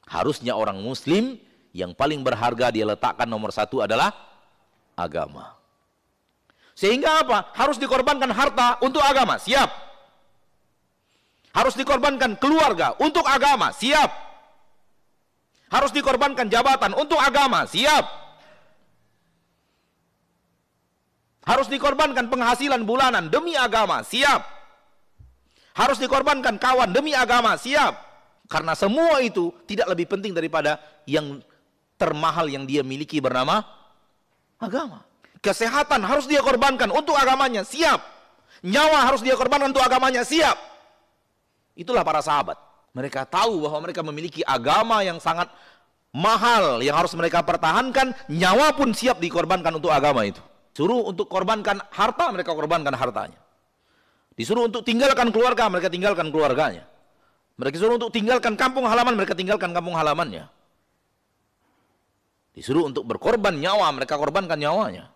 Harusnya orang muslim yang paling berharga dia letakkan nomor satu adalah agama. Sehingga apa? Harus dikorbankan harta untuk agama, siap. Harus dikorbankan keluarga untuk agama, siap. Harus dikorbankan jabatan untuk agama, siap. Harus dikorbankan penghasilan bulanan demi agama, siap. Harus dikorbankan kawan demi agama, siap. Karena semua itu tidak lebih penting daripada yang termahal yang dia miliki bernama agama. Kesehatan harus dia korbankan untuk agamanya, siap. Nyawa harus dia korbankan untuk agamanya, siap. Itulah para sahabat. Mereka tahu bahwa mereka memiliki agama yang sangat mahal, yang harus mereka pertahankan, nyawa pun siap dikorbankan untuk agama itu. Suruh untuk korbankan harta, mereka korbankan hartanya. Disuruh untuk tinggalkan keluarga, mereka tinggalkan keluarganya. Mereka disuruh untuk tinggalkan kampung halaman, mereka tinggalkan kampung halamannya. Disuruh untuk berkorban nyawa, mereka korbankan nyawanya.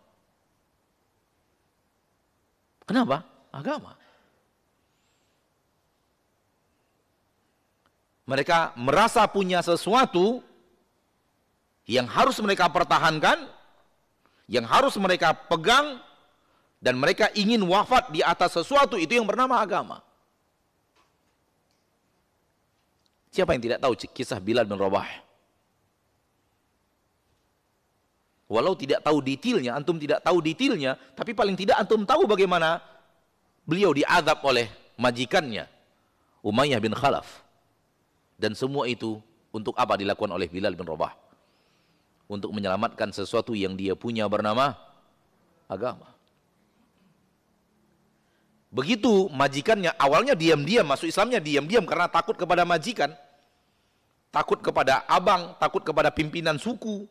Kenapa? Agama. Mereka merasa punya sesuatu yang harus mereka pertahankan, yang harus mereka pegang, dan mereka ingin wafat di atas sesuatu itu yang bernama agama. Siapa yang tidak tahu kisah Bilal bin Rabah? Walau tidak tahu detailnya, antum tidak tahu detailnya, tapi paling tidak antum tahu bagaimana beliau diazab oleh majikannya, Umayyah bin Khalaf. Dan semua itu untuk apa dilakukan oleh Bilal bin Rabah? Untuk menyelamatkan sesuatu yang dia punya bernama agama. Begitu majikannya awalnya diam-diam, masuk Islamnya diam-diam karena takut kepada majikan, takut kepada abang, takut kepada pimpinan suku.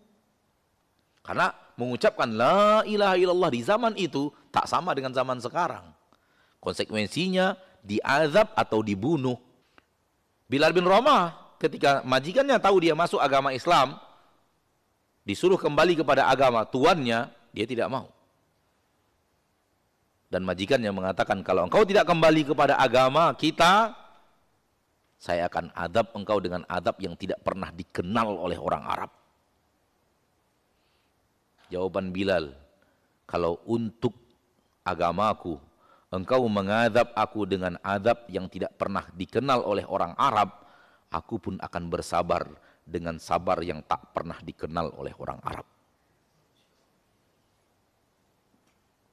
Karena mengucapkan la ilaha illallah di zaman itu tak sama dengan zaman sekarang. Konsekuensinya diazab atau dibunuh. Bilal bin Rabah ketika majikannya tahu dia masuk agama Islam, disuruh kembali kepada agama tuannya, dia tidak mau. Dan majikannya mengatakan, kalau engkau tidak kembali kepada agama kita, saya akan adab engkau dengan adab yang tidak pernah dikenal oleh orang Arab. Jawaban Bilal, kalau untuk agamaku, engkau mengadab aku dengan adab yang tidak pernah dikenal oleh orang Arab, aku pun akan bersabar dengan sabar yang tak pernah dikenal oleh orang Arab.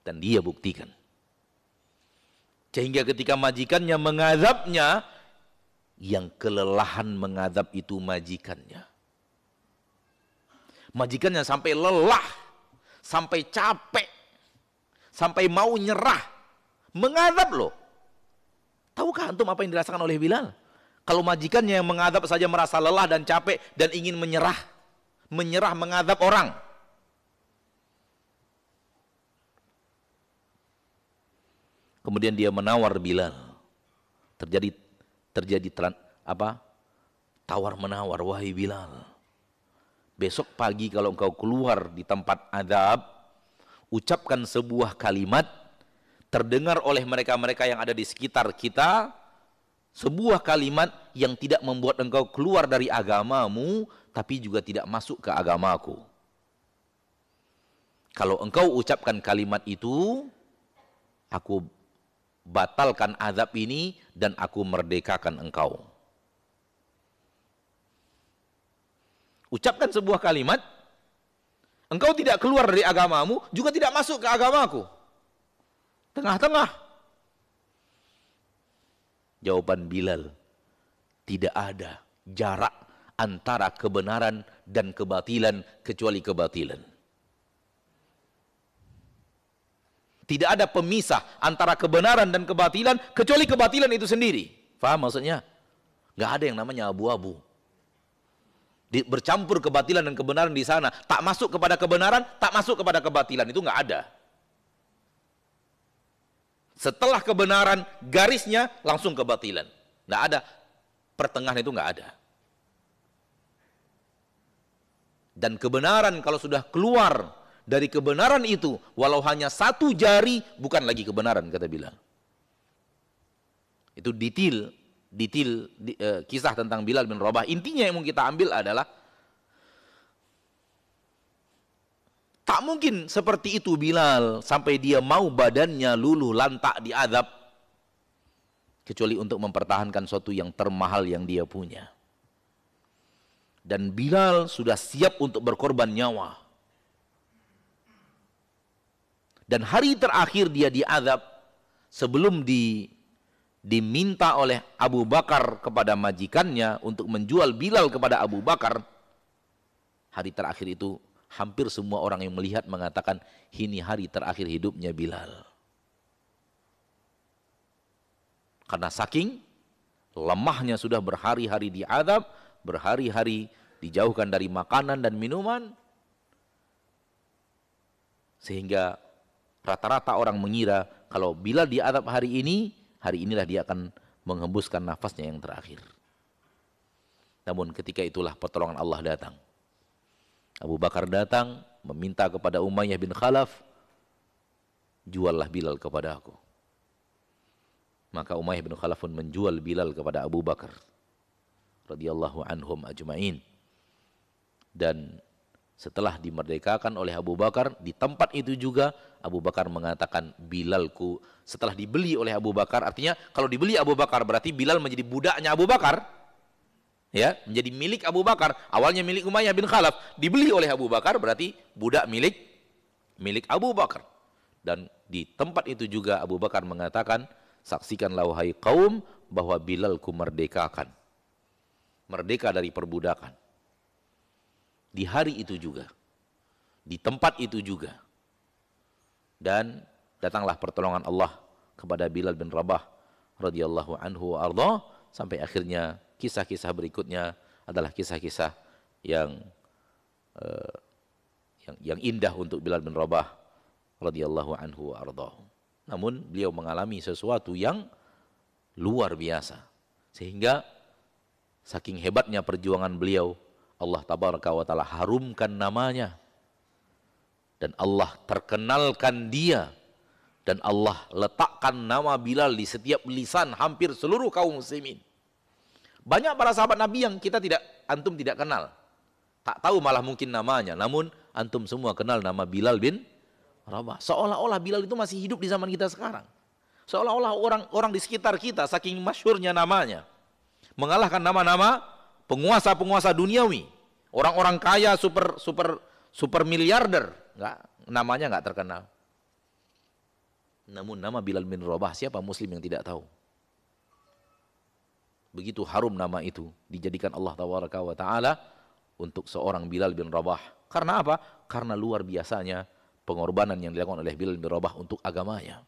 Dan dia buktikan. Sehingga ketika majikannya mengadabnya, yang kelelahan mengadab itu majikannya. Majikannya sampai lelah, sampai capek, sampai mau nyerah, mengadab loh. Tahukah antum apa yang dirasakan oleh Bilal? Kalau majikannya yang mengadab saja merasa lelah dan capek dan ingin menyerah mengadab orang. Kemudian dia menawar Bilal. Terjadi tawar menawar, wahai Bilal. Besok pagi kalau engkau keluar di tempat adab, ucapkan sebuah kalimat terdengar oleh mereka-mereka yang ada di sekitar kita, sebuah kalimat yang tidak membuat engkau keluar dari agamamu, tapi juga tidak masuk ke agamaku. Kalau engkau ucapkan kalimat itu, aku batalkan azab ini dan aku merdekakan engkau. Ucapkan sebuah kalimat, engkau tidak keluar dari agamamu, juga tidak masuk ke agamaku. Tengah-tengah. Jawaban Bilal, tidak ada jarak antara kebenaran dan kebatilan kecuali kebatilan. Tidak ada pemisah antara kebenaran dan kebatilan kecuali kebatilan itu sendiri. Faham maksudnya? Nggak ada yang namanya abu-abu. Bercampur kebatilan dan kebenaran di sana. Tak masuk kepada kebenaran, tak masuk kepada kebatilan. Itu nggak ada. Setelah kebenaran, garisnya langsung kebatilan. Nggak ada. Pertengahan itu nggak ada. Dan kebenaran kalau sudah keluar dari kebenaran itu, walau hanya satu jari, bukan lagi kebenaran, kata Bilal. Itu detail kisah tentang Bilal bin Rabah. Intinya yang mau kita ambil adalah tak mungkin seperti itu Bilal sampai dia mau badannya luluh lantak diazab kecuali untuk mempertahankan sesuatu yang termahal yang dia punya. Dan Bilal sudah siap untuk berkorban nyawa. Dan hari terakhir dia diazab sebelum diminta oleh Abu Bakar kepada majikannya untuk menjual Bilal kepada Abu Bakar. Hari terakhir itu hampir semua orang yang melihat mengatakan ini hari terakhir hidupnya Bilal. Karena saking lemahnya sudah berhari-hari diazab, berhari-hari dijauhkan dari makanan dan minuman, sehingga rata-rata orang mengira kalau Bilal diazab hari inilah dia akan menghembuskan nafasnya yang terakhir. Namun ketika itulah pertolongan Allah datang. Abu Bakar datang meminta kepada Umayyah bin Khalaf, juallah Bilal kepada aku. Maka Umayyah bin Khalaf pun menjual Bilal kepada Abu Bakar radhiyallahu anhum ajma'in. Dan setelah dimerdekakan oleh Abu Bakar, di tempat itu juga Abu Bakar mengatakan Bilalku, setelah dibeli oleh Abu Bakar, artinya kalau dibeli Abu Bakar berarti Bilal menjadi budaknya Abu Bakar, ya, menjadi milik Abu Bakar. Awalnya milik Umayyah bin Khalaf, dibeli oleh Abu Bakar berarti budak milik Abu Bakar. Dan di tempat itu juga Abu Bakar mengatakan, saksikanlah wahai kaum bahwa Bilalku merdekakan, merdeka dari perbudakan. Di hari itu juga, di tempat itu juga. Dan datanglah pertolongan Allah kepada Bilal bin Rabah radhiyallahu anhu wa ardha, sampai akhirnya kisah-kisah berikutnya adalah kisah-kisah yang indah untuk Bilal bin Rabah radhiyallahu anhu wa ardha. Namun beliau mengalami sesuatu yang luar biasa, sehingga saking hebatnya perjuangan beliau, Allah tabaraka wa ta'ala harumkan namanya, dan Allah terkenalkan dia, dan Allah letakkan nama Bilal di setiap lisan hampir seluruh kaum muslimin. Banyak para sahabat Nabi yang antum tidak kenal, tak tahu malah mungkin namanya, namun antum semua kenal nama Bilal bin Rabah. Seolah-olah Bilal itu masih hidup di zaman kita sekarang. Seolah-olah orang di sekitar kita saking masyhurnya namanya, mengalahkan nama-nama penguasa-penguasa duniawi, orang-orang kaya, super miliarder, namanya nggak terkenal. Namun nama Bilal bin Rabah, siapa muslim yang tidak tahu? Begitu harum nama itu dijadikan Allah tabaraka wa taala untuk seorang Bilal bin Rabah. Karena apa? Karena luar biasanya pengorbanan yang dilakukan oleh Bilal bin Rabah untuk agamanya.